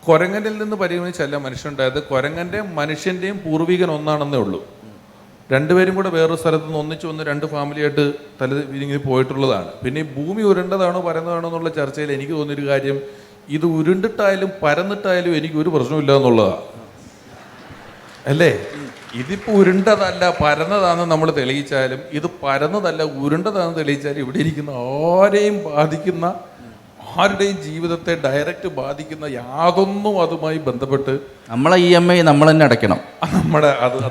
കുരങ്ങനിൽ നിന്ന് പരിഗണിച്ചല്ല മനുഷ്യനുണ്ടായത്. കുരങ്ങൻ്റെയും മനുഷ്യൻ്റെയും പൂർവികൻ ഒന്നാണെന്നേ ഉള്ളൂ. രണ്ടുപേരും കൂടെ വേറൊരു സ്ഥലത്ത് നിന്ന് ഒന്നിച്ചു വന്ന് രണ്ട് ഫാമിലിയായിട്ട് ഇങ്ങനെ പോയിട്ടുള്ളതാണ്. പിന്നെ ഈ ഭൂമി ഉരുണ്ടതാണോ പരന്നതാണോ എന്നുള്ള ചർച്ചയിൽ എനിക്ക് തോന്നിയൊരു കാര്യം, ഇത് ഉരുണ്ടിട്ടായാലും പരന്നിട്ടായാലും എനിക്ക് ഒരു പ്രശ്നമില്ല എന്നുള്ളതാണ്. അല്ലേ? ഇതിപ്പോൾ ഉരുണ്ടതല്ല പരന്നതാണെന്ന് നമ്മൾ തെളിയിച്ചാലും, ഇത് പരന്നതല്ല ഉരുണ്ടതാണെന്ന് തെളിയിച്ചാലും, ഇവിടെ ഇരിക്കുന്ന ആരെയും ബാധിക്കുന്ന, ആരുടെയും ജീവിതത്തെ ഡയറക്റ്റ് ബാധിക്കുന്ന യാതൊന്നും അതുമായി ബന്ധപ്പെട്ട് നമ്മളെ EMI നമ്മൾ തന്നെ അടയ്ക്കണം.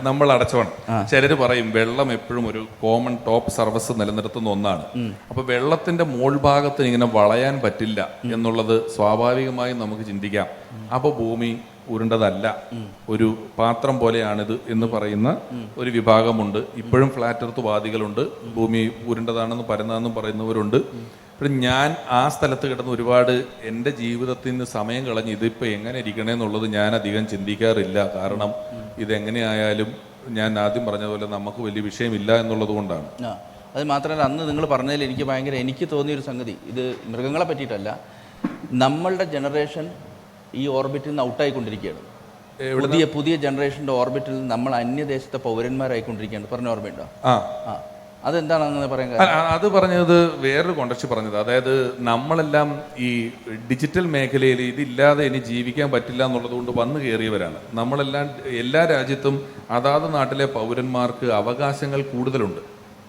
നമ്മൾ അടച്ചോണം. ചിലർ പറയും വെള്ളം എപ്പോഴും ഒരു കോമൺ ടോപ്പ് സർവീസ് നിലനിർത്തുന്ന ഒന്നാണ്. അപ്പൊ വെള്ളത്തിന്റെ മോൾ ഭാഗത്ത് ഇങ്ങനെ വളയാൻ പറ്റില്ല എന്നുള്ളത് സ്വാഭാവികമായും നമുക്ക് ചിന്തിക്കാം. അപ്പൊ ഭൂമി ഉരുണ്ടതല്ല, ഒരു പാത്രം പോലെയാണിത് എന്ന് പറയുന്ന ഒരു വിഭാഗമുണ്ട്. ഇപ്പോഴും ഫ്ലാറ്റ് എർത്ത് വാദികളുണ്ട്, ഭൂമി ഉരുണ്ടതാണെന്ന് പരന്നതെന്നും പറയുന്നവരുണ്ട്. പിന്നെ ഞാൻ ആ സ്ഥലത്ത് കിടന്ന് ഒരുപാട് എൻ്റെ ജീവിതത്തിന് സമയം കളഞ്ഞ് ഇതിപ്പോൾ എങ്ങനെ ഇരിക്കണേന്നുള്ളത് ഞാൻ അധികം ചിന്തിക്കാറില്ല. കാരണം ഇതെങ്ങനെയായാലും ഞാൻ ആദ്യം പറഞ്ഞതുപോലെ നമുക്ക് വലിയ വിഷയമില്ല എന്നുള്ളത് കൊണ്ടാണ്. അത് മാത്രമല്ല, അന്ന് നിങ്ങൾ പറഞ്ഞതിൽ എനിക്ക് തോന്നിയൊരു സംഗതി, ഇത് മൃഗങ്ങളെ പറ്റിയിട്ടല്ല, നമ്മളുടെ ജനറേഷൻ ഈ ഓർബിറ്റിൽ നിന്ന് ഔട്ടായിക്കൊണ്ടിരിക്കുകയാണ്. പുതിയ ജനറേഷൻ്റെ ഓർബിറ്റിൽ നമ്മൾ അന്യദേശത്തെ പൗരന്മാരായിക്കൊണ്ടിരിക്കുകയാണ്. പറഞ്ഞ ഓർമ്മയുണ്ടോ? അതെന്താണ് അങ്ങനെ പറയാൻ? അത് പറഞ്ഞത് വേറൊരു കോണ്ടക്സ്റ്റ് പറഞ്ഞത്, അതായത് നമ്മളെല്ലാം ഈ ഡിജിറ്റൽ മേഖലയിൽ ഇതില്ലാതെ ഇനി ജീവിക്കാൻ പറ്റില്ല എന്നുള്ളത് കൊണ്ട് വന്നു കയറിയവരാണ്. നമ്മളെല്ലാം എല്ലാ രാജ്യത്തും അതാത് നാട്ടിലെ പൗരന്മാർക്ക് അവകാശങ്ങൾ കൂടുതലുണ്ട്.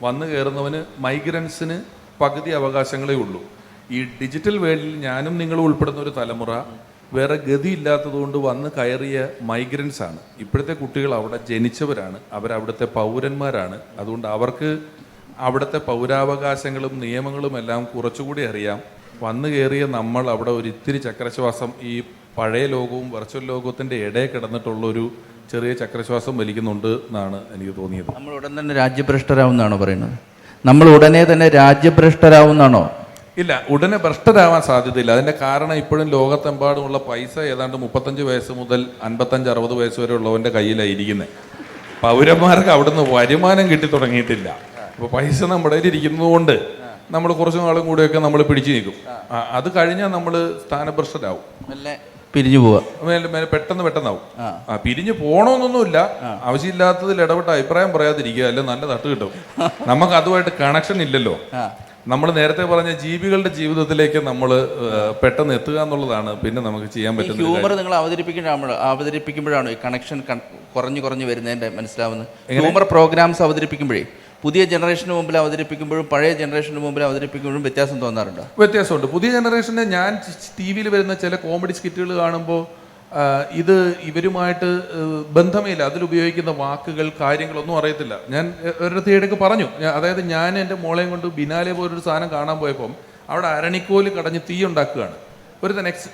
വന്നു കയറുന്നവന്, മൈഗ്രൻസിന് പകുതി അവകാശങ്ങളേ ഉള്ളൂ. ഈ ഡിജിറ്റൽ വേൾഡിൽ ഞാനും നിങ്ങളും ഉൾപ്പെടുന്ന ഒരു തലമുറ വേറെ ഗതിയില്ലാത്തതുകൊണ്ട് വന്ന് കയറിയ മൈഗ്രൻസ് ആണ്. ഇപ്പോഴത്തെ കുട്ടികൾ അവിടെ ജനിച്ചവരാണ്, അവരവിടുത്തെ പൗരന്മാരാണ്. അതുകൊണ്ട് അവർക്ക് അവിടുത്തെ പൗരാവകാശങ്ങളും നിയമങ്ങളും എല്ലാം കുറച്ചുകൂടി അറിയാം. വന്നു കയറിയ നമ്മൾ അവിടെ ഒരു ഇത്തിരി ചക്രശ്വാസം, ഈ പഴയ ലോകവും വെർച്വൽ ലോകത്തിൻ്റെ ഇടയിൽ കിടന്നിട്ടുള്ളൊരു ചെറിയ ചക്രശ്വാസം വലിക്കുന്നുണ്ട് എന്നാണ് എനിക്ക് തോന്നിയത്. നമ്മൾ ഉടൻ തന്നെ രാജ്യഭ്രഷ്ടരാവുന്നാണോ പറയുന്നത്? നമ്മൾ ഉടനെ തന്നെ രാജ്യഭ്രഷ്ടരാവുന്നാണോ? ഇല്ല, ഉടനെ ഭ്രഷ്ടരാവാൻ സാധ്യതയില്ല. അതിൻ്റെ കാരണം ഇപ്പോഴും ലോകത്തെമ്പാടുമുള്ള പൈസ ഏതാണ്ട് 35 വയസ്സ് മുതൽ 55-60 വയസ്സ് വരെ ഉള്ളവൻ്റെ കയ്യിലാണ് ഇരിക്കുന്നത്. പൗരന്മാർക്ക് അവിടുന്ന് വരുമാനം കിട്ടി തുടങ്ങിയിട്ടില്ല. അപ്പോൾ പൈസ നമ്മുടെ കയ്യിൽ ഇരിക്കുന്നത് കൊണ്ട് നമ്മൾ കുറച്ചു നാളും കൂടെയൊക്കെ നമ്മൾ പിടിച്ചു നിൽക്കും. അത് കഴിഞ്ഞാൽ നമ്മൾ സ്ഥാനഭ്രഷ്ടരാവും, പിരിഞ്ഞു പോവാ, പെട്ടെന്നാവും. പിരിഞ്ഞു പോകണമെന്നൊന്നുമില്ല, ആവശ്യമില്ലാത്തതിൽ ഇടപെട്ട് അഭിപ്രായം പറയാതിരിക്കുക, അല്ലെ നല്ല തട്ട് കിട്ടും. നമുക്ക് അതുമായിട്ട് കണക്ഷൻ ഇല്ലല്ലോ. നമ്മൾ നേരത്തെ പറഞ്ഞ ജീവികളുടെ ജീവിതത്തിലേക്ക് നമ്മൾ പെട്ടെന്ന് എത്തുക എന്നുള്ളതാണ് പിന്നെ നമുക്ക് ചെയ്യാൻ പറ്റുന്നത്. ഹ്യൂമർ നിങ്ങൾ അവതരിപ്പിക്കുമ്പോഴാണ് ഈ കണക്ഷൻ കുറഞ്ഞു വരുന്നതിൻ്റെ മനസ്സിലാവുന്നത്. ഹ്യൂമർ പ്രോഗ്രാംസ് അവതരിപ്പിക്കുമ്പോഴേ പുതിയ ജനറേഷന് മുമ്പിൽ അവതരിപ്പിക്കുമ്പോഴും പഴയ ജനറേഷന് മുമ്പിൽ അവതരിപ്പിക്കുമ്പോഴും വ്യത്യാസം തോന്നാറുണ്ടോ? വ്യത്യാസമുണ്ട്. പുതിയ ജനറേഷന് ഞാൻ TV വരുന്ന ചില കോമഡി സ്കിറ്റുകൾ കാണുമ്പോൾ ഇത് ഇവരുമായിട്ട് ബന്ധമില്ല, അതിലുപയോഗിക്കുന്ന വാക്കുകൾ കാര്യങ്ങളൊന്നും അറിയത്തില്ല. ഞാൻ ഒരിടത്ത് ഇടയ്ക്ക് പറഞ്ഞു, അതായത് ഞാൻ എൻ്റെ മോളെയും കൊണ്ട് ബിനാലെ പോലൊരു സാധനം കാണാൻ പോയപ്പം അവിടെ അരണിക്കോല് കടഞ്ഞ് തീ ഉണ്ടാക്കുകയാണ്.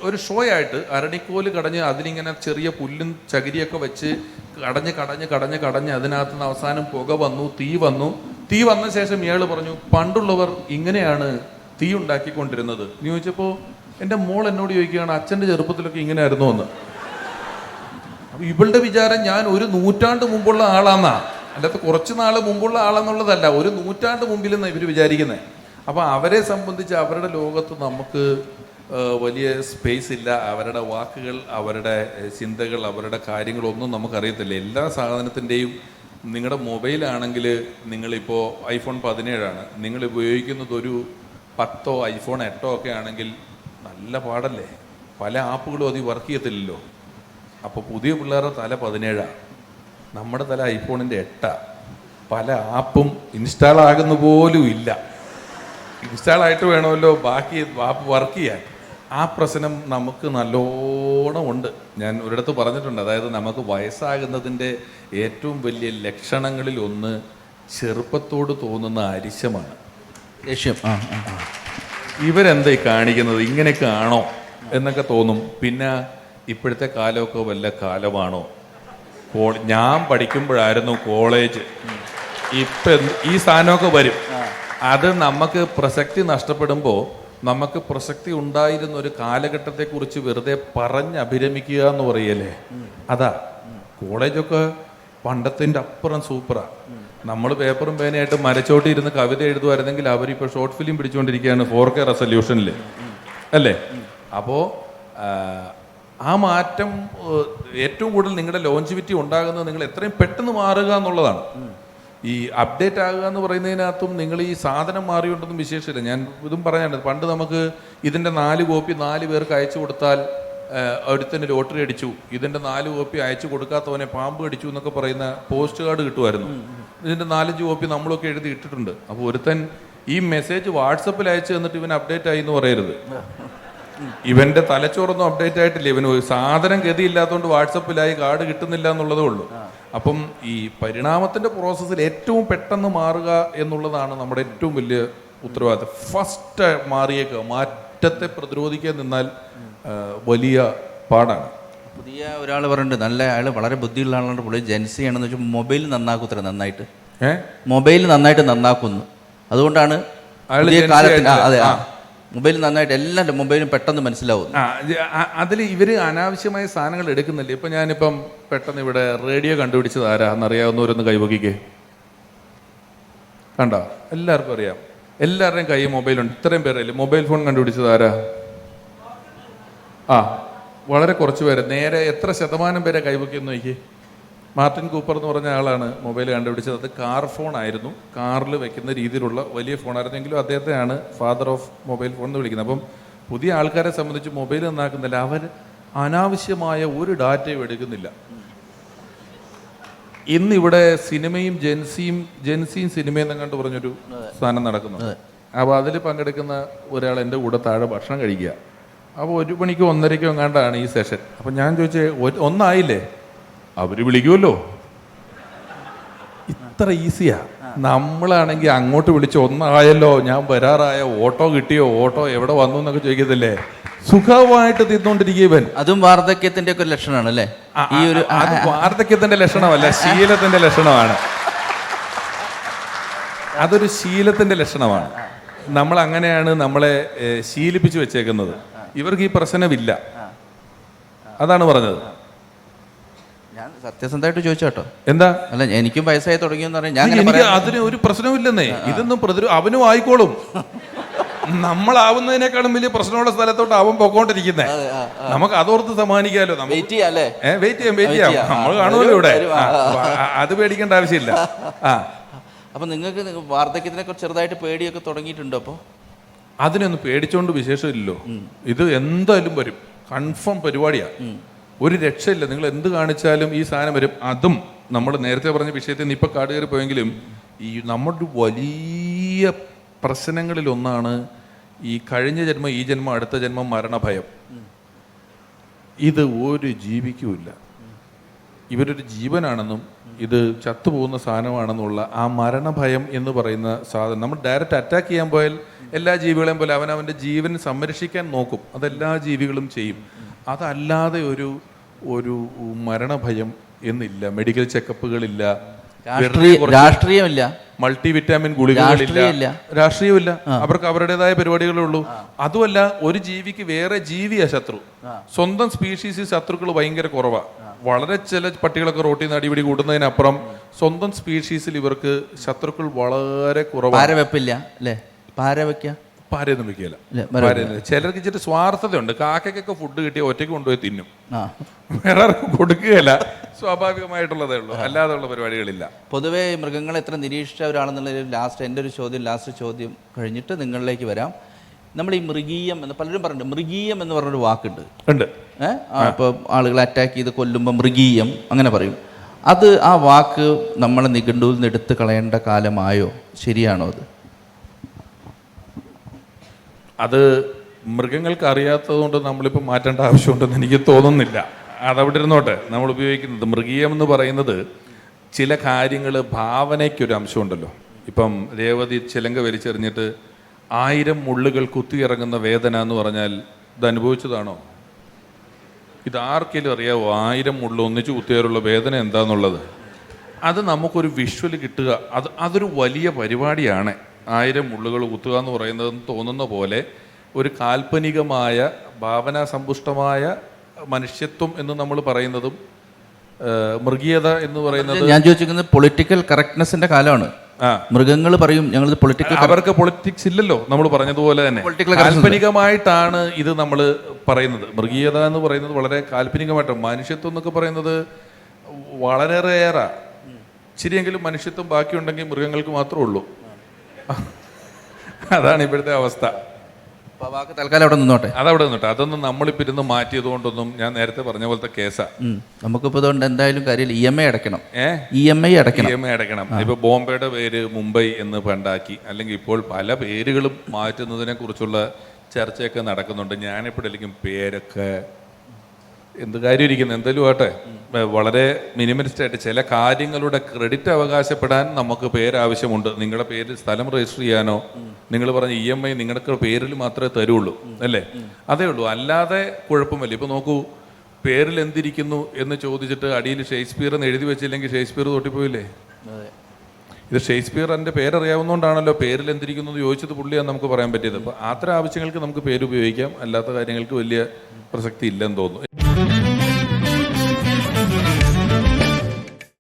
ഒരു ഷോ ആയിട്ട് അരണിക്കോല് കടഞ്ഞ് അതിലിങ്ങനെ ചെറിയ പുല്ലും ചകിരിയൊക്കെ വെച്ച് കടഞ്ഞ് അതിനകത്ത് നിന്ന് അവസാനം പുക വന്നു, തീ വന്ന ശേഷം ഇയാൾ പറഞ്ഞു, പണ്ടുള്ളവർ ഇങ്ങനെയാണ് തീ ഉണ്ടാക്കിക്കൊണ്ടിരുന്നത് എന്ന് ചോദിച്ചപ്പോൾ എൻ്റെ മോൾ എന്നോട് ചോദിക്കുകയാണ്, അച്ഛൻ്റെ ചെറുപ്പത്തിലൊക്കെ ഇങ്ങനെ ആയിരുന്നു എന്ന്. അപ്പോൾ ഇവളുടെ വിചാരം ഞാൻ 100 നൂറ്റാണ്ട് മുമ്പുള്ള ആളാന്നാ, അല്ലാത്ത കുറച്ച് നാൾ മുമ്പുള്ള ആളെന്നുള്ളതല്ല, 100 നൂറ്റാണ്ട് മുമ്പിൽ നിന്നാണ് ഇവർ വിചാരിക്കുന്നത്. അപ്പോൾ അവരെ സംബന്ധിച്ച് അവരുടെ ലോകത്ത് നമുക്ക് വലിയ സ്പേസ് ഇല്ല. അവരുടെ വാക്കുകൾ, അവരുടെ ചിന്തകൾ, അവരുടെ കാര്യങ്ങളൊന്നും നമുക്കറിയത്തില്ല. എല്ലാ സാധനത്തിൻ്റെയും നിങ്ങളുടെ മൊബൈലാണെങ്കിൽ നിങ്ങളിപ്പോൾ iPhone 17 നിങ്ങൾ ഉപയോഗിക്കുന്നത്, ഒരു 10 iPhone 8 ഒക്കെ ആണെങ്കിൽ നല്ല പാടല്ലേ, പല ആപ്പുകളും അത് വർക്ക് ചെയ്യത്തില്ലല്ലോ. അപ്പോൾ പുതിയ പിള്ളേരുടെ തല 17, നമ്മുടെ തല iPhone 8. പല ആപ്പും ഇൻസ്റ്റാൾ ആകുന്ന പോലും ഇല്ല. ഇൻസ്റ്റാൾ ആയിട്ട് വേണമല്ലോ ബാക്കി ആപ്പ് വർക്ക് ചെയ്യാൻ. ആ പ്രശ്നം നമുക്ക് നല്ലോണം ഉണ്ട്. ഞാൻ ഒരിടത്ത് പറഞ്ഞിട്ടുണ്ട്, അതായത് നമുക്ക് വയസ്സാകുന്നതിൻ്റെ ഏറ്റവും വലിയ ലക്ഷണങ്ങളിൽ ഒന്ന് ചെറുപ്പത്തോട് തോന്നുന്ന അരിശമാണ്, ദേഷ്യം. ഇവരെന്തായി കാണിക്കുന്നത്, ഇങ്ങനെയൊക്കെ ആണോ എന്നൊക്കെ തോന്നും. പിന്നെ ഇപ്പോഴത്തെ കാലമൊക്കെ വല്ല കാലമാണോ? ഞാൻ പഠിക്കുമ്പോഴായിരുന്നു കോളേജ്, ഇപ്പം ഈ സാധനമൊക്കെ വരും. അത് നമുക്ക് പ്രസക്തി നഷ്ടപ്പെടുമ്പോൾ നമുക്ക് പ്രസക്തി ഉണ്ടായിരുന്ന ഒരു കാലഘട്ടത്തെക്കുറിച്ച് വെറുതെ അഭിരമിക്കുക എന്ന് പറയല്ലേ, അതാ. കോളേജൊക്കെ പണ്ടത്തിൻ്റെ അപ്പുറം സൂപ്പറാ. നമ്മൾ പേപ്പറും പേനയായിട്ട് മരച്ചോട്ടി ഇരുന്ന് കവിത എഴുതുമായിരുന്നെങ്കിൽ അവരിപ്പോൾ ഷോർട്ട് ഫിലിം പിടിച്ചുകൊണ്ടിരിക്കുകയാണ് 4K റെസൊല്യൂഷനിൽ, അല്ലേ? അപ്പോൾ ആ മാറ്റം ഏറ്റവും കൂടുതൽ നിങ്ങളുടെ ലോഞ്ചിവിറ്റി ഉണ്ടാകുന്നത് നിങ്ങൾ എത്രയും പെട്ടെന്ന് മാറുക എന്നുള്ളതാണ്. ഈ അപ്ഡേറ്റ് ആകുക എന്ന് പറയുന്നതിനകത്തും നിങ്ങൾ ഈ സാധനം മാറിയുണ്ടെന്നും വിശേഷിച്ചില്ല. ഞാൻ ഇതും പറയാനുണ്ട്, പണ്ട് നമുക്ക് ഇതിൻ്റെ 4 കോപ്പി 4 പേർക്ക് അയച്ചു കൊടുത്താൽ ഒരുത്തന് ലോട്ടറി അടിച്ചു, ഇതിൻ്റെ 4 കോപ്പി അയച്ചു കൊടുക്കാത്തവനെ പാമ്പ് അടിച്ചു എന്നൊക്കെ പറയുന്ന പോസ്റ്റ് കാർഡ് കിട്ടുമായിരുന്നു. ഇതിൻ്റെ 4-5 കോപ്പി നമ്മളൊക്കെ എഴുതി ഇട്ടിട്ടുണ്ട്. അപ്പോൾ ഒരുത്തൻ ഈ മെസ്സേജ് വാട്സപ്പിൽ അയച്ചു തന്നിട്ട് ഇവൻ അപ്ഡേറ്റ് ആയി എന്ന് പറയരുത്. ഇവന്റെ തലച്ചോറൊന്നും അപ്ഡേറ്റ് ആയിട്ടില്ല. ഇവന് സാധനം ഗതിയില്ലാത്തതുകൊണ്ട് വാട്സപ്പിലായി കാർഡ് കിട്ടുന്നില്ല എന്നുള്ളതേ ഉള്ളൂ. അപ്പം ഈ പരിണാമത്തിന്റെ പ്രോസസ്സിൽ ഏറ്റവും പെട്ടെന്ന് മാറുക എന്നുള്ളതാണ് നമ്മുടെ ഏറ്റവും വലിയ ഉത്തരവാദിത്തം. ഫസ്റ്റ് മാറിയേക്കുക, മാറ്റത്തെ പ്രതിരോധിക്കാൻ നിന്നാൽ വലിയ പാടാണ്. പുതിയ ഒരാൾ പറഞ്ഞിട്ടുണ്ട്, നല്ല അയാൾ വളരെ ബുദ്ധിയുള്ള ആളാണ്, പുള്ളി ജെൻസി ആണെന്ന് വെച്ചാൽ മൊബൈൽ നന്നാക്കൂത്ര നന്നായിട്ട്, മൊബൈൽ നന്നായിട്ട് നന്നാക്കുന്നു. അതുകൊണ്ടാണ് കാലത്തിന് അതെ മൊബൈൽ നന്നായിട്ട് എല്ലാം മൊബൈലും പെട്ടെന്ന് മനസ്സിലാവും. അതിൽ ഇവര് അനാവശ്യമായ സാധനങ്ങൾ എടുക്കുന്നില്ല. ഇപ്പൊ ഞാനിപ്പം പെട്ടെന്ന് ഇവിടെ റേഡിയോ കണ്ടുപിടിച്ചത് ആരാന്നറിയാവുന്നവരൊന്ന് കൈവക്കിക്കേ. കണ്ടോ, എല്ലാവർക്കും അറിയാം, എല്ലാവരുടെയും കൈ മൊബൈലുണ്ട്. ഇത്രയും പേരല്ലേ മൊബൈൽ ഫോൺ കണ്ടുപിടിച്ചത് ആരാ? വളരെ കുറച്ച് പേര്. നേരെ എത്ര ശതമാനം പേരെ കൈവക്കിയെന്ന് നോക്കി. മാർട്ടിൻ കൂപ്പർ എന്ന് പറഞ്ഞ ആളാണ് മൊബൈൽ കണ്ടുപിടിച്ചത്. അത് കാർ ഫോൺ ആയിരുന്നു, കാറിൽ വെക്കുന്ന രീതിയിലുള്ള വലിയ ഫോണായിരുന്നെങ്കിലും അദ്ദേഹത്തെയാണ് ഫാദർ ഓഫ് മൊബൈൽ ഫോൺ എന്ന് വിളിക്കുന്നത്. അപ്പം പുതിയ ആൾക്കാരെ സംബന്ധിച്ച് മൊബൈൽ നന്നാക്കുന്നില്ല, അവർ അനാവശ്യമായ ഒരു ഡാറ്റയും എടുക്കുന്നില്ല. ഇന്നിവിടെ സിനിമയും ജെൻസിയും സിനിമയും എന്നങ്ങാണ്ട് പറഞ്ഞൊരു സാധനം നടക്കുന്നുണ്ട്. അപ്പോൾ അതിൽ പങ്കെടുക്കുന്ന ഒരാൾ എൻ്റെ കൂടെ താഴെ ഭക്ഷണം കഴിക്കുക. അപ്പോൾ 1 മണിക്കോ 1:30 എങ്ങാണ്ടാണ് ഈ സെഷൻ. അപ്പം ഞാൻ ചോദിച്ചേ, ഒന്നായില്ലേ? അവർ വിളിക്കുമല്ലോ. ഇത്ര ഈസിയാ. നമ്മളാണെങ്കിൽ അങ്ങോട്ട് വിളിച്ച് ഒന്നായല്ലോ, ഞാൻ വരാറായ, ഓട്ടോ കിട്ടിയോ, ഓട്ടോ എവിടെ വന്നു എന്നൊക്കെ ചോദിക്കത്തില്ലേ? സുഖമായിട്ട് തിന്നുകൊണ്ടിരിക്കുക ഇവൻ. അതും വാർദ്ധക്യത്തിന്റെ ഒക്കെ ലക്ഷണമാണ് അല്ലേ? ഈ ഒരു അത് വാർദ്ധക്യത്തിന്റെ ലക്ഷണമല്ല, ശീലത്തിന്റെ ലക്ഷണമാണ്. അതൊരു ശീലത്തിന്റെ ലക്ഷണമാണ്. നമ്മൾ അങ്ങനെയാണ് നമ്മളെ ശീലിപ്പിച്ചു വെച്ചേക്കുന്നത്. ഇവർക്ക് ഈ പ്രശ്നമില്ല, അതാണ് പറഞ്ഞത്. ഞാൻ സത്യസന്ധമായിട്ട് ചോദിച്ചോട്ടോ. എന്താ? അല്ല, എനിക്കും വയസ്സായി തുടങ്ങിയെന്ന് പറഞ്ഞാൽ എനിക്ക് അതിന് ഒരു പ്രശ്നമില്ലെന്നേ. ഇതൊന്നും അവനും ആയിക്കോളും. നമ്മളാവുന്നതിനേക്കാളും വലിയ പ്രശ്നമുള്ള സ്ഥലത്തോട്ട് അവൻ പൊക്കോണ്ടിരിക്കുന്നേ. നമുക്ക് അതോർത്ത് സമ്മാനിക്കാലോ. വെയിറ്റ് ചെയ്യാം. നമ്മൾ കാണുമല്ലോ ഇവിടെ. അത് പേടിക്കേണ്ട ആവശ്യമില്ല. അപ്പൊ നിങ്ങൾക്ക് വാർദ്ധക്യത്തിനെ കുറിച്ച് ചെറുതായിട്ട് പേടിയൊക്കെ തുടങ്ങിയിട്ടുണ്ടോ? അപ്പൊ അതിനൊന്നും പേടിച്ചോണ്ട് വിശേഷമില്ലല്ലോ. ഇത് എന്തായാലും വരും, കൺഫേം പരിപാടിയാണ്. ഒരു രക്ഷയില്ല. നിങ്ങൾ എന്ത് കാണിച്ചാലും ഈ സാധനം വരും. അതും നമ്മൾ നേരത്തെ പറഞ്ഞ വിഷയത്തിൽ നിന്ന് ഇപ്പം കാട് കയറി പോയെങ്കിലും ഈ നമ്മുടെ വലിയ പ്രശ്നങ്ങളിലൊന്നാണ് ഈ കഴിഞ്ഞ ജന്മം, ഈ ജന്മം, അടുത്ത ജന്മം, മരണഭയം. ഇത് ഒരു ജീവിക്കുമില്ല. ഇവരൊരു ജീവനാണെന്നും ഇത് ചത്തുപോകുന്ന സാധനമാണെന്നുള്ള ആ മരണഭയം എന്ന് പറയുന്ന സാധനം നമ്മൾ ഡയറക്റ്റ് അറ്റാക്ക് ചെയ്യാൻ പോയാൽ എല്ലാ ജീവികളെയും പോലെ അവനവൻ്റെ ജീവൻ സംരക്ഷിക്കാൻ നോക്കും. അതെല്ലാ ജീവികളും ചെയ്യും. അതല്ലാതെ ഒരു മരണഭയം എന്നില്ല. മെഡിക്കൽ ചെക്കപ്പുകളില്ല, രാഷ്ട്രീയമില്ല, മൾട്ടി വിറ്റാമിൻ ഗുളികകളില്ല, രാഷ്ട്രീയമില്ല. അവർക്ക് അവരുടേതായ പരിപാടികളേ ഉള്ളൂ. അതുമല്ല, ഒരു ജീവിക്ക് വേറെ ജീവിയാ ശത്രു. സ്വന്തം സ്പീഷീസ് ശത്രുക്കൾ ഭയങ്കര കുറവാ. വളരെ ചില പട്ടികളൊക്കെ റോട്ടിൽ നിന്ന് അടിപിടി കൂടുന്നതിനപ്പുറം സ്വന്തം സ്പീഷീസിൽ ഇവർക്ക് ശത്രുക്കൾ വളരെ കുറവാണ്. പാരയൊന്നും വെക്കില്ല. ചിലർക്ക് ഇച്ചിരി സ്വാർത്ഥതയുണ്ട്. കാക്കയ്ക്കൊക്കെ ഫുഡ് കിട്ടിയ ഒറ്റയ്ക്ക് കൊണ്ടുപോയി തിന്നും, വേറെ ആർക്കും കൊടുക്കുകയില്ല. സ്വാഭാവികമായിട്ടുള്ളതേ ഉള്ളൂ, അല്ലാതെയുള്ള പരിപാടികളില്ല. പൊതുവേ മൃഗങ്ങളെ എത്ര നിരീക്ഷിച്ചവരാണെന്നുള്ള എൻ്റെ ഒരു ലാസ്റ്റ് ചോദ്യം കഴിഞ്ഞിട്ട് നിങ്ങളിലേക്ക് വരാം. നമ്മൾ ഈ മൃഗീയം എന്ന് പലരും പറഞ്ഞിട്ടുണ്ട്. മൃഗീയം എന്ന് പറഞ്ഞൊരു വാക്കുണ്ട്. ഇപ്പോൾ ആളുകളെ അറ്റാക്ക് ചെയ്ത് കൊല്ലുമ്പോൾ മൃഗീയം അങ്ങനെ പറയും. അത് ആ വാക്ക് നമ്മളെ നിഘണ്ടുവിൽ നിന്ന് എടുത്ത് കളയേണ്ട കാലമായോ? ശരിയാണോ അത്? അത് മൃഗങ്ങൾക്ക് അറിയാത്തത് കൊണ്ട് നമ്മളിപ്പോൾ മാറ്റേണ്ട ആവശ്യമുണ്ടെന്ന് എനിക്ക് തോന്നുന്നില്ല. അതവിടെ ഇരുന്നോട്ടെ. നമ്മൾ ഉപയോഗിക്കുന്നത് മൃഗീയം എന്ന് പറയുന്നത് ചില കാര്യങ്ങൾ ഭാവനയ്ക്കൊരു അംശമുണ്ടല്ലോ. ഇപ്പം രേവതി ചിലങ്ക വലിച്ചെറിഞ്ഞിട്ട് 1000 മുള്ളുകൾ കുത്തിയിറങ്ങുന്ന വേദന എന്ന് പറഞ്ഞാൽ ഇത് അനുഭവിച്ചതാണോ? ഇത് ആർക്കെങ്കിലും അറിയാവോ 1000 മുള്ളു ഒന്നിച്ച് കുത്തിയാലുള്ള വേദന എന്താണെന്നുള്ളത്? അത് നമുക്കൊരു വിഷ്വൽ കിട്ടുക, അതൊരു വലിയ പരിപാടിയാണ്. 1000 മുള്ളുകൾ കുത്തുക എന്ന് പറയുന്നതെന്ന് തോന്നുന്ന പോലെ ഒരു കാൽപ്പനികമായ ഭാവനാസമ്പുഷ്ടമായ മനുഷ്യത്വം എന്ന് നമ്മൾ പറയുന്നതും മൃഗീയത എന്ന് പറയുന്നത്, ഞാൻ ചോദിച്ചിരിക്കുന്നത് പൊളിറ്റിക്കൽ കറക്റ്റ്നെസിന്റെ കാലമാണ്. മൃഗങ്ങൾ പറയും ഞങ്ങളിത് പൊളിറ്റിക്കൽ, അവർക്ക് പൊളിറ്റിക്സ് ഇല്ലല്ലോ. നമ്മൾ പറഞ്ഞതുപോലെ തന്നെ കാൽപ്പനികമായിട്ടാണ് ഇത് നമ്മൾ പറയുന്നത്. മൃഗീയത എന്ന് പറയുന്നത് വളരെ കാൽപ്പനികമായിട്ടാണ്. മനുഷ്യത്വം എന്നൊക്കെ പറയുന്നത് വളരെ റെയറാ. ശരിയെങ്കിലും മനുഷ്യത്വം ബാക്കിയുണ്ടെങ്കിൽ മൃഗങ്ങൾക്ക് മാത്രമേ ഉള്ളൂ. അതാണ് ഇപ്പോഴത്തെ അവസ്ഥ. വാക്ക് തൽക്കാലം അവിടെ നിന്നോട്ടെ, അതവിടെ നിന്നോട്ടെ. അതൊന്നും നമ്മളിപ്പോൾ ഇരുന്ന് മാറ്റിയത് കൊണ്ടൊന്നും ഞാൻ നേരത്തെ പറഞ്ഞ പോലത്തെ കേസാ. നമുക്കിപ്പോൾ അതുകൊണ്ട് എന്തായാലും കാര്യമില്ല. EMI അടയ്ക്കണം, EMI അടയ്ക്കണം. ഇപ്പൊ ബോംബെയുടെ പേര് മുംബൈ എന്ന് പണ്ടാക്കി, അല്ലെങ്കിൽ ഇപ്പോൾ പല പേരുകളും മാറ്റുന്നതിനെ കുറിച്ചുള്ള ചർച്ചയൊക്കെ നടക്കുന്നുണ്ട്. ഞാനിപ്പോഴേക്കും പേരൊക്കെ എന്ത് കാര്യം ഇരിക്കുന്നു, എന്തെങ്കിലും ആട്ടെ. വളരെ മിനിമലിസ്റ്റ് ആയിട്ട് ചില കാര്യങ്ങളുടെ ക്രെഡിറ്റ് അവകാശപ്പെടാൻ നമുക്ക് പേര് ആവശ്യമുണ്ട്. നിങ്ങളുടെ പേരിൽ സ്ഥലം രജിസ്റ്റർ ചെയ്യാനോ നിങ്ങൾ പറഞ്ഞ EMI നിങ്ങളുടെ പേരിൽ മാത്രമേ തരുള്ളൂ, അല്ലേ? അതേ ഉള്ളൂ, അല്ലാതെ കുഴപ്പമില്ല. ഇപ്പൊ നോക്കൂ, പേരിൽ എന്തിരിക്കുന്നു എന്ന് ചോദിച്ചിട്ട് അടിയിൽ ഷേക്സ്പിയർ എന്ന് എഴുതി വെച്ചില്ലെങ്കിൽ ഷേക്സ്പിയർ തൊട്ടിപ്പോയില്ലേ? ഇത് ഷേക്സ്പിയറിന്റെ പേരറിയാവുന്നതുകൊണ്ടാണല്ലോ പേരിൽ എന്തിരിക്കുന്നു എന്ന് ചോദിച്ചത് പുള്ളിയാന്ന് നമുക്ക് പറയാൻ പറ്റിയത്. അപ്പൊ അത്തരം ആവശ്യങ്ങൾക്ക് നമുക്ക് പേര് ഉപയോഗിക്കാം, അല്ലാത്ത കാര്യങ്ങൾക്ക് വലിയ പ്രസക്തി ഇല്ലെന്ന് തോന്നുന്നു.